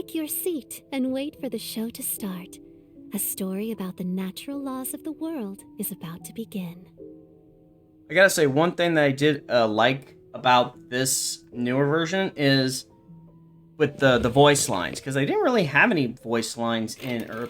Take your seat and wait for the show to start. A story about the natural laws of the world is about to begin. I gotta say, one thing that I did like about this newer version is with the voice lines, because they didn't really have any voice lines or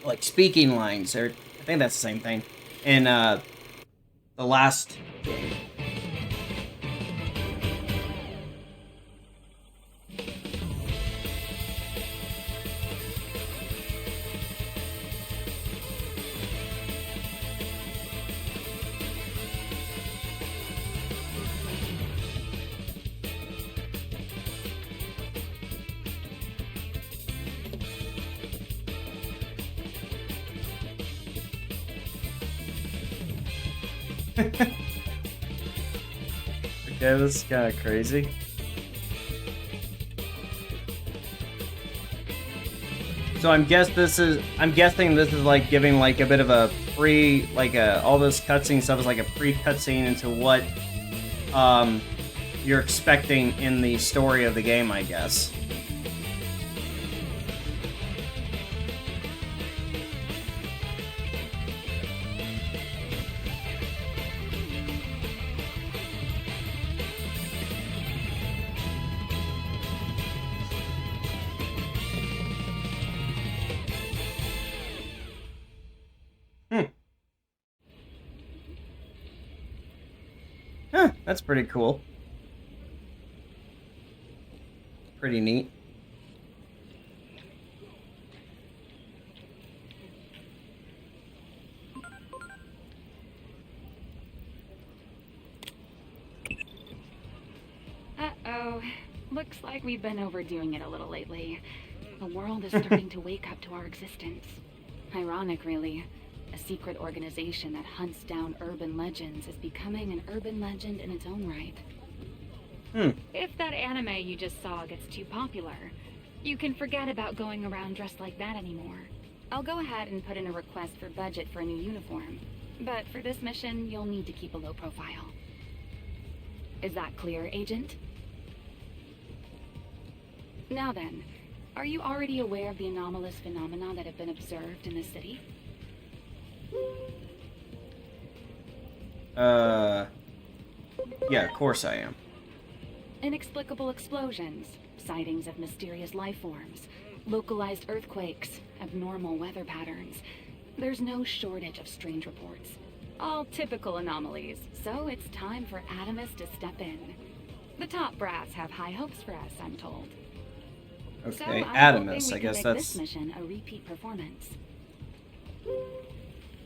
like speaking lines, or I think that's the same thing in the last game. Okay, this is kind of crazy. So I'm guessing this is like giving like a bit of a pre, like all this cutscene stuff is like a pre-cutscene into what you're expecting in the story of the game, I guess. Huh, that's pretty cool. Pretty neat. Uh-oh. Looks like we've been overdoing it a little lately. The world is starting to wake up to our existence. Ironic, really. A secret organization that hunts down urban legends is becoming an urban legend in its own right. If that anime you just saw gets too popular, you can forget about going around dressed like that anymore. I'll go ahead and put in a request for budget for a new uniform. But for this mission, you'll need to keep a low profile. Is that clear, Agent? Now then, are you already aware of the anomalous phenomena that have been observed in the city? Yeah, of course I am. Inexplicable explosions, sightings of mysterious life forms, localized earthquakes, abnormal weather patterns. There's no shortage of strange reports. All typical anomalies, so it's time for ADAMAS to step in. The top brass have high hopes for us, I'm told. Okay, So I'm hoping ADAMAS, we I can guess make that's... this mission a repeat performance.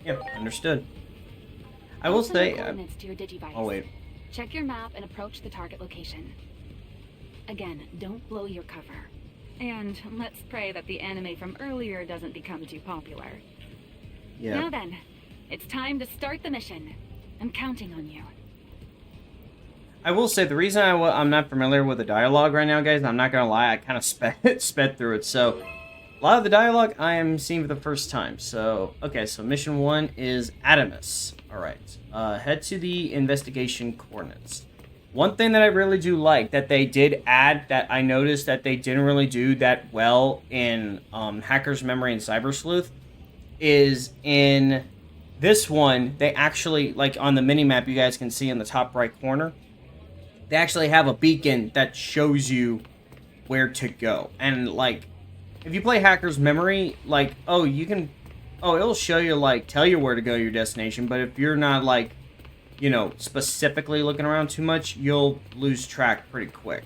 Yep, understood. I I'll will send the say... coordinates to your digivice. Oh, wait. Check your map and approach the target location. Again, don't blow your cover. And let's pray that the anime from earlier doesn't become too popular. Yeah. Now then, it's time to start the mission. I'm counting on you. I will say, the reason I'm not familiar with the dialogue right now, guys, I'm not gonna lie, I kind of sped through it, so... A lot of the dialogue I am seeing for the first time, so... Okay, so mission 1 is ADAMAS. Alright, head to the investigation coordinates. One thing that I really do like that they did add that I noticed that they didn't really do that well in Hacker's Memory and Cyber Sleuth is in this one, they actually, like on the mini-map you guys can see in the top right corner, they actually have a beacon that shows you where to go. And, like, if you play Hacker's Memory, like, it'll show you, like, tell you where to go, your destination, but if you're not, like, you know, specifically looking around too much, you'll lose track pretty quick.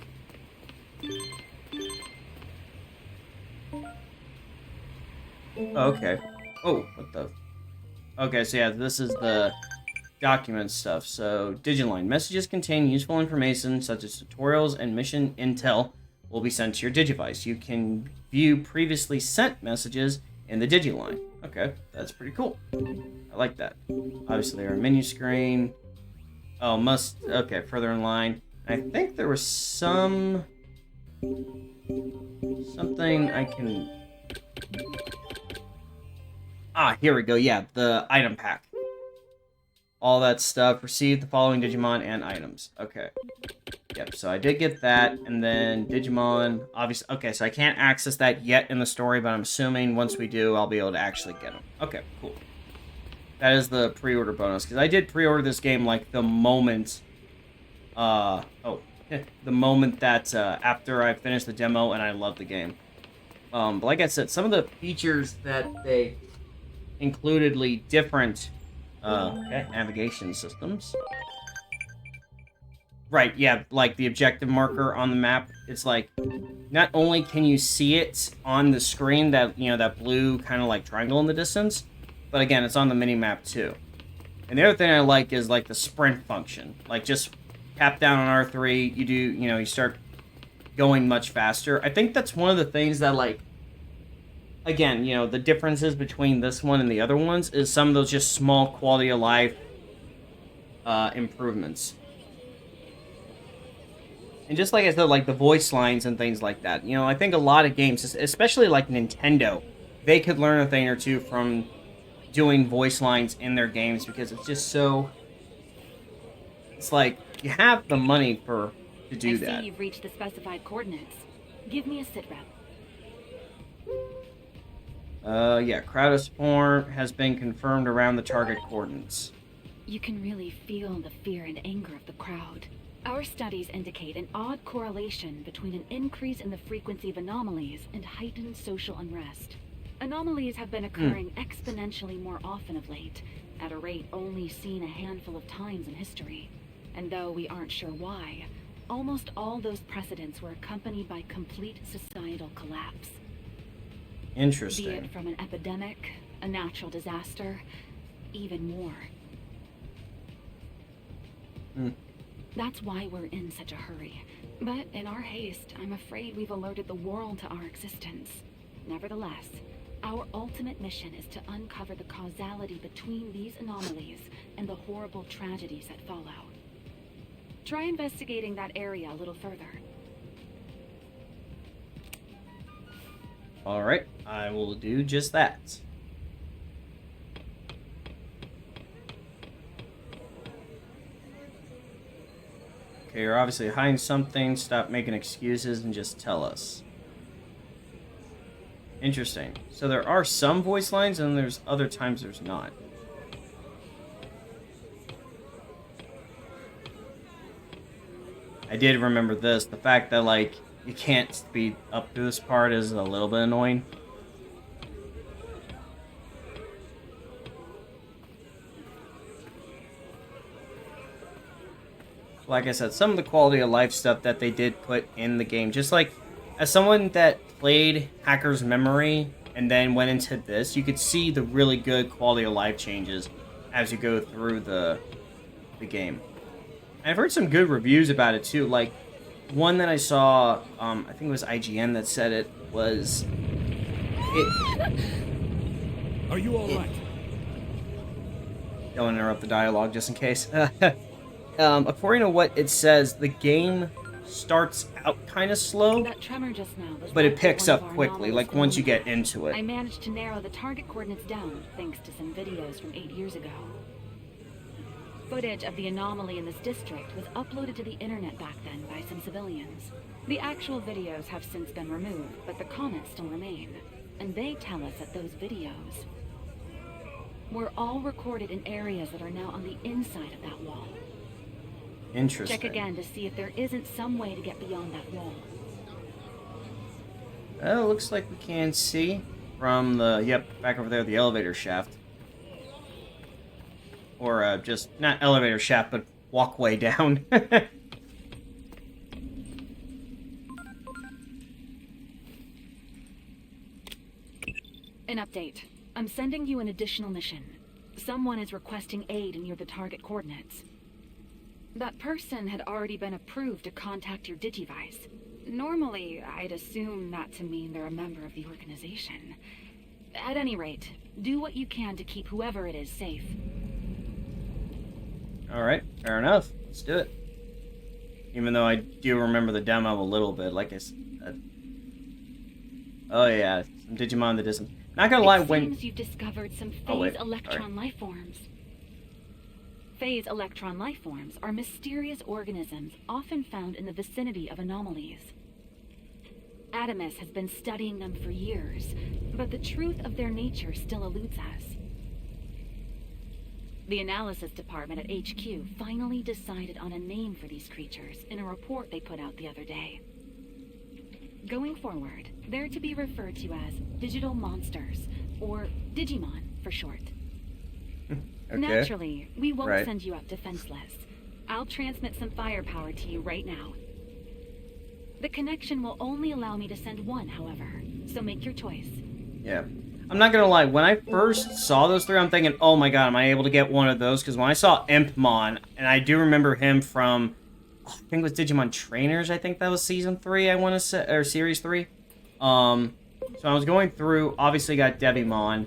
Okay. Oh, what the... Okay, so yeah, this is the document stuff. So, Digiline. Messages contain useful information such as tutorials and mission intel will be sent to your Digivice. You can view previously sent messages in the Digiline. Okay, that's pretty cool. I like that. Obviously, our menu screen. Oh, okay, further in line. I think there was something I can... Ah, here we go. Yeah, the item pack. All that stuff. Receive the following Digimon and items. Okay. Yep, so I did get that, and then Digimon, obviously. Okay, so I can't access that yet in the story, but I'm assuming once we do, I'll be able to actually get them. Okay, cool. That is the pre-order bonus, because I did pre-order this game, like, the moment, the moment that, after I finished the demo, and I loved the game. But like I said, some of the features that they includedly different, navigation systems. Right, yeah, like the objective marker on the map, it's like, not only can you see it on the screen, that, you know, that blue kind of like triangle in the distance, but again, it's on the mini-map too. And the other thing I like is like the sprint function. Like, just tap down on R3, you do, you know, you start going much faster. I think that's one of the things that, like, again, you know, the differences between this one and the other ones is some of those just small quality of life improvements. And just like I said, like the voice lines and things like that. You know, I think a lot of games, especially like Nintendo, they could learn a thing or two from doing voice lines in their games, because it's just so... It's like, you have the money to do that. I see you've reached the specified coordinates. Give me a sit rep. Yeah, crowd of spawn has been confirmed around the target coordinates. You can really feel the fear and anger of the crowd. Our studies indicate an odd correlation between an increase in the frequency of anomalies and heightened social unrest. Anomalies have been occurring exponentially more often of late, at a rate only seen a handful of times in history. And though we aren't sure why, almost all those precedents were accompanied by complete societal collapse. Interesting. Be it from an epidemic, a natural disaster, even war. That's why we're in such a hurry. But in our haste, I'm afraid we've alerted the world to our existence. Nevertheless, our ultimate mission is to uncover the causality between these anomalies and the horrible tragedies that follow. Try investigating that area a little further. Alright, I will do just that. Okay, you're obviously hiding something. Stop making excuses and just tell us. Interesting. So there are some voice lines, and there's other times there's not. I did remember this. The fact that, like, you can't speed up through this part is a little bit annoying. Like I said, some of the quality of life stuff that they did put in the game, just like, as someone that played Hacker's Memory and then went into this, you could see the really good quality of life changes as you go through the game. And I've heard some good reviews about it too. Like, one that I saw, I think it was IGN that said it, was... Are you alright? Don't interrupt the dialogue just in case. According to what it says, the game starts out kind of slow, That tremor just now was but it likely picks one up of our quickly, anomalous like once you phenomena. get into I it. managed to narrow the target coordinates down thanks to some videos from 8 years ago. Footage of the anomaly in this district was uploaded to the internet back then by some civilians. The actual videos have since been removed, but the comments still remain. And they tell us that those videos were all recorded in areas that are now on the inside of that wall. Interesting. Check again to see if there isn't some way to get beyond that wall. Well, it looks like we can see from the, yep, back over there, the elevator shaft. Or, just, not elevator shaft, but walkway down. An update. I'm sending you an additional mission. Someone is requesting aid near the target coordinates. That person had already been approved to contact your Digivice. Normally, I'd assume that to mean they're a member of the organization. At any rate, do what you can to keep whoever it is safe. Alright, fair enough. Let's do it. Even though I do remember the demo a little bit, like I said. Oh yeah, some Digimon that isn't. Not gonna lie, It when... seems you've discovered some phase Oh, wait. electron Sorry. life forms. phase electron lifeforms are mysterious organisms often found in the vicinity of anomalies. ADAMAS has been studying them for years, but the truth of their nature still eludes us. The analysis department at HQ finally decided on a name for these creatures in a report they put out the other day. Going forward, they're to be referred to as digital monsters, or Digimon for short. Okay. Naturally, we won't Right. send you up defenseless. I'll transmit some firepower to you right now. The connection will only allow me to send one, however, so make your choice. Yeah. I'm not gonna lie, when I first saw those three, I'm thinking, oh my god, am I able to get one of those? Because when I saw Impmon, and I do remember him from, I think it was Digimon Trainers, I think that was Season 3, I want to say, or Series 3. So I was going through, obviously got Devimon.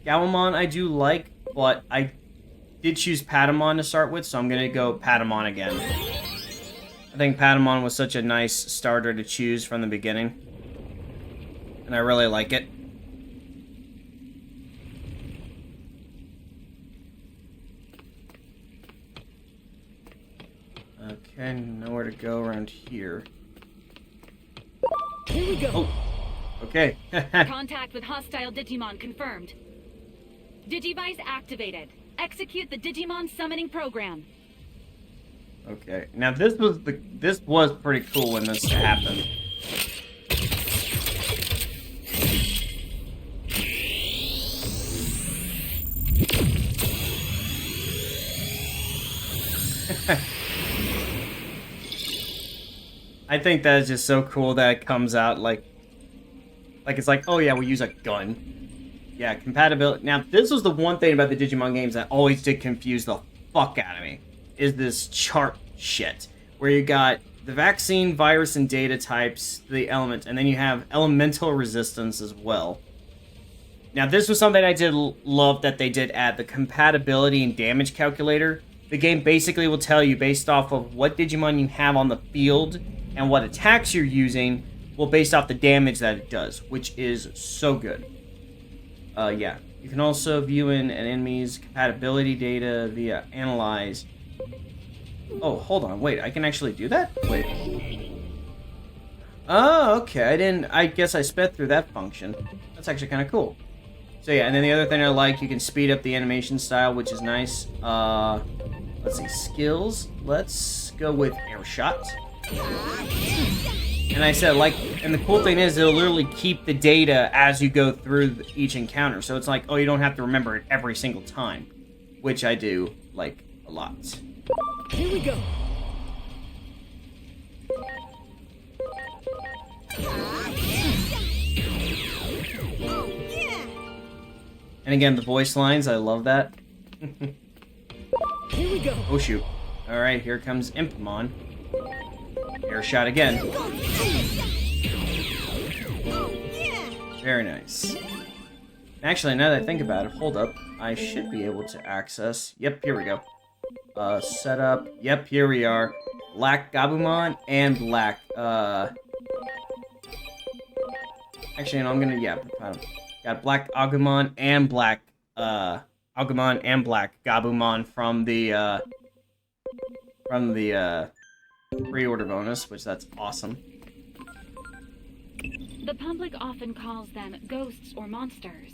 Gabumon I do like, but I did choose Patamon to start with, so I'm gonna go Patamon again. I think Patamon was such a nice starter to choose from the beginning. And I really like it. Okay, nowhere to go around here. Here we go. Oh, okay. Contact with hostile Digimon confirmed. Digivice activated. Execute the Digimon summoning program. Okay, now this was pretty cool when this happened. I think that is just so cool that it comes out like it's like, oh yeah, we use a gun. Yeah, compatibility. Now, this was the one thing about the Digimon games that always did confuse the fuck out of me, is this chart shit, where you got the vaccine, virus, and data types, the element, and then you have elemental resistance as well. Now, this was something I did love that they did add, the compatibility and damage calculator. The game basically will tell you, based off of what Digimon you have on the field and what attacks you're using, well, based off the damage that it does, which is so good. Yeah. You can also view in an enemy's compatibility data via analyze. Oh, hold on. Wait, I can actually do that? Wait. Oh, okay. I guess I sped through that function. That's actually kind of cool. So yeah, and then the other thing I like, you can speed up the animation style, which is nice. Let's see, skills. Let's go with air shot. And I said, like, and the cool thing is, it'll literally keep the data as you go through each encounter. So it's like, oh, you don't have to remember it every single time, which I do like a lot. Here we go. And again, the voice lines, I love that. Here we go. Oh shoot. Alright, here comes Impmon. Air shot again. Very nice. Actually, now that I think about it, hold up. I should be able to access. Yep, here we go. Setup. Yep, here we are. Black Gabumon and black, Actually, no, I'm gonna, yeah, got black Agumon and black, Agumon and black Gabumon from the pre-order bonus, which that's awesome. The public often calls them ghosts or monsters,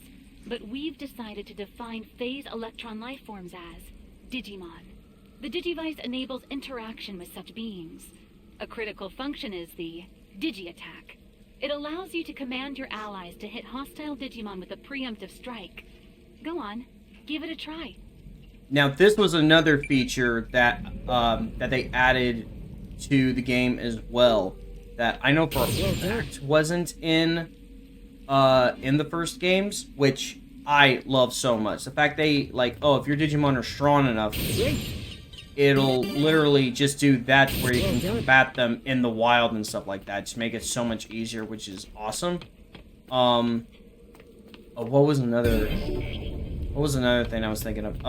but we've decided to define phase electron lifeforms as Digimon. The Digivice enables interaction with such beings. A critical function is the Digi-attack. It allows you to command your allies to hit hostile Digimon with a preemptive strike. Go on, give it a try. Now, this was another feature that that they added to the game as well, that I know for a fact wasn't in the first games, which I love so much. The fact they, like, oh, if your Digimon are strong enough, it'll literally just do that where you can combat them in the wild and stuff like that. Just make it so much easier, which is awesome. Oh, what was another thing I was thinking of?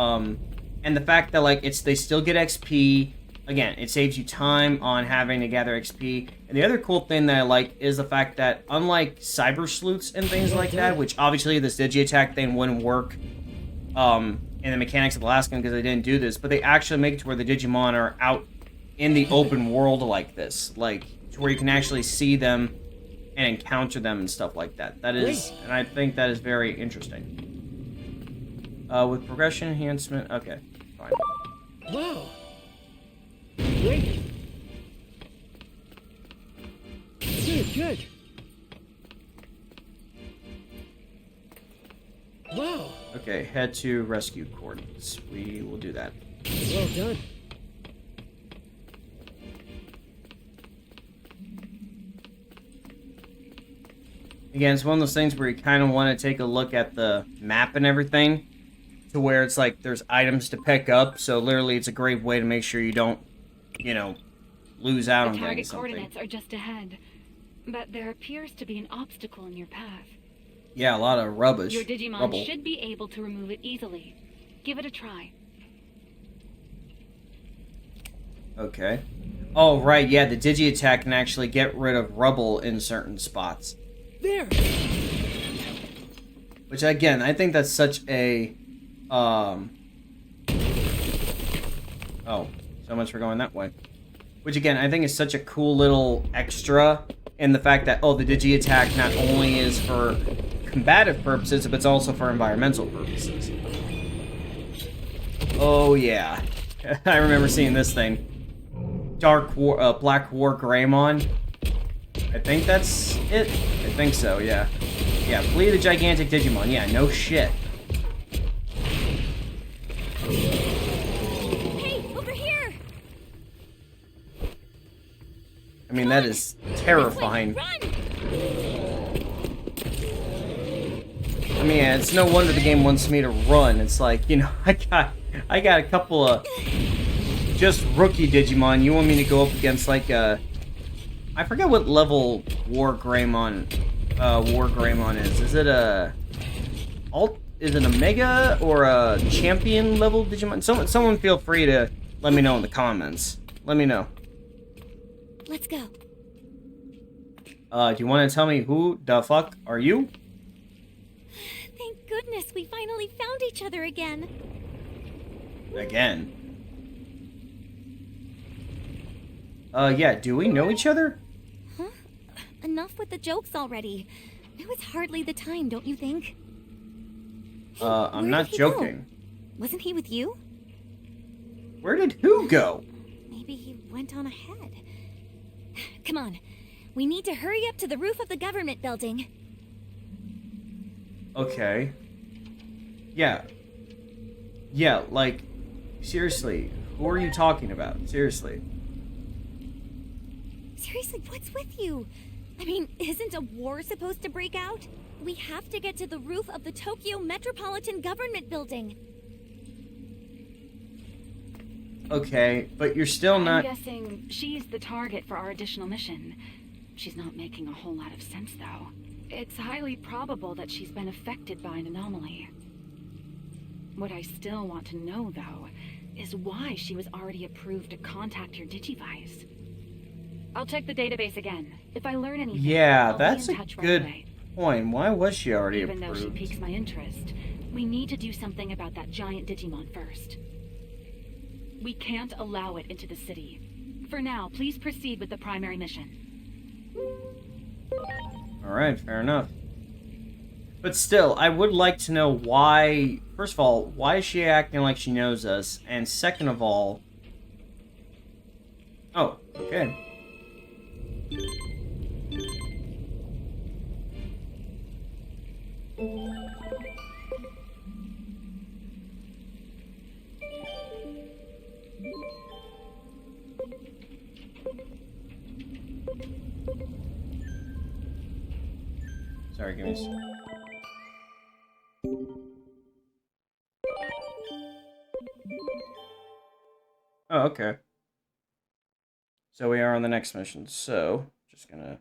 And the fact that, like, they still get XP. Again, it saves you time on having to gather XP. And the other cool thing that I like is the fact that, unlike Cyber Sleuths and things like that, which obviously this Digi-attack thing wouldn't work in the mechanics of the last game because they didn't do this, but they actually make it to where the Digimon are out in the open world like this, like to where you can actually see them and encounter them and stuff like that. That is, and I think that is very interesting. With progression enhancement, okay, fine. Wow. Great. Good. Wow. Okay, head to rescue coordinates. We will do that. Well done. Again, it's one of those things where you kind of want to take a look at the map and everything, to where it's like there's items to pick up, so literally it's a great way to make sure you don't, you know, lose out on The getting target something. coordinates are just ahead, but there appears to be an obstacle in your path. Yeah, a lot of rubbish. Your Digimon Rubble. should be able to remove it easily. Give it a try. Okay. Oh, right, yeah, the Digi-Attack can actually get rid of rubble in certain spots. There. Which, again, I think that's such a, Oh, so much for going that way. Which, again, I think is such a cool little extra in the fact that, oh, the Digi-Attack not only is for combative purposes, but it's also for environmental purposes. Oh, yeah. I remember seeing this thing. Black War Greymon. I think that's it. I think so, yeah. Yeah, flee the gigantic Digimon. Yeah, no shit. Hey, over here! I mean, that is terrifying. Run! I mean, yeah, it's no wonder the game wants me to run. It's like, you know, I got a couple of just rookie Digimon. You want me to go up against like a, I forget what level War Greymon is. Is it a is it a Mega or a Champion level Digimon? Someone feel free to let me know in the comments. Let me know. Let's go. Do you want to tell me who the fuck are you? Thank goodness we finally found each other again. Again. Yeah, do we know each other? Huh? Enough with the jokes already. Now it's hardly the time, don't you think? Hey, I'm where not did he go? joking. Wasn't he with you? Where did who go? Maybe he went on ahead. Come on. We need to hurry up to the roof of the government building. Okay. Yeah. Yeah, like, seriously, who are you talking about? Seriously. Seriously, what's with you? I mean, isn't a war supposed to break out? We have to get to the roof of the Tokyo Metropolitan Government Building. Okay, but you're still I'm not... guessing she's the target for our additional mission. She's not making a whole lot of sense, though. It's highly probable that she's been affected by an anomaly. What I still want to know, though, is why she was already approved to contact your Digivice. I'll check the database again. If I learn anything, Yeah, I'll that's be a in touch good right away. point. Why was she already Even though she approved? piques my interest, we need to do something about that giant Digimon first. We can't allow it into the city. For now, please proceed with the primary mission. Alright, fair enough. But still, I would like to know why... First of all, why is she acting like she knows us? And second of all... Oh, okay. Sorry, give me a second. Oh, okay. So we are on the next mission, so just gonna